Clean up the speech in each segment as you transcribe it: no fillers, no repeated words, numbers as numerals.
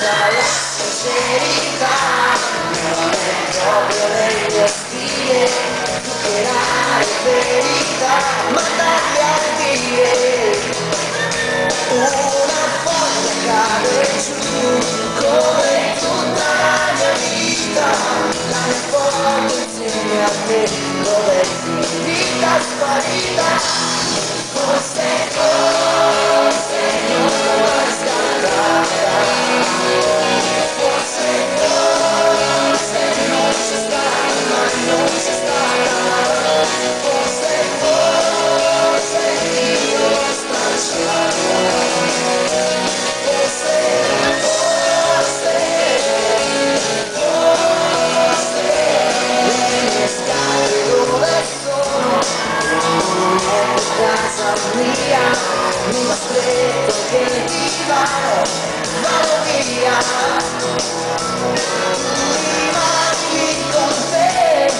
la sincerità non è proprio nel mio stile superare verità, ma darle a dire una foglia cade giù come tutta la mia vita, la mia foto insieme a te dove è finita sparita. Forse non è scattata, forse non c'è stata, ma non c'è stata, forse io l'ho stracciata, forse le mie scale dove sono, non è più casa mia, mi ha stretto che il divano vado via, rimani con te,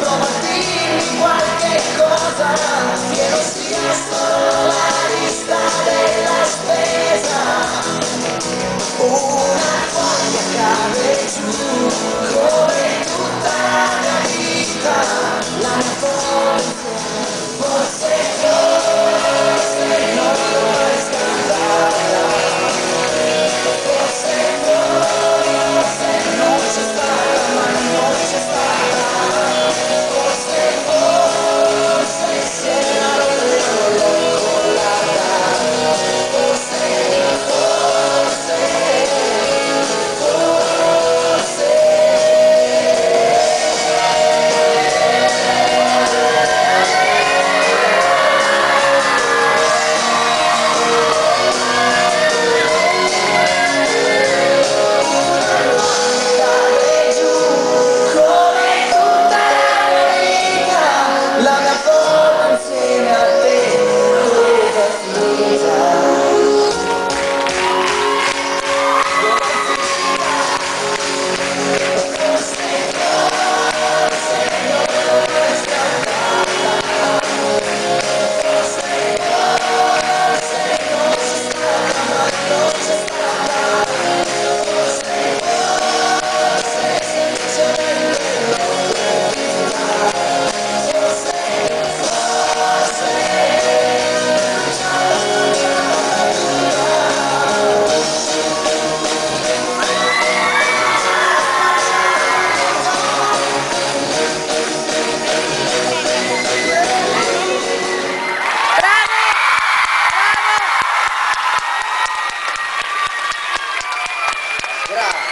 prova a dirmi qualche cosa che non sia solo la lista della spesa, una foglia cade giù come tutta la mia vita, la mia forza. Forse non è scandata, forse non c'è stata, ma non c'è stata, forse se la l'ho collata, forse Bravo!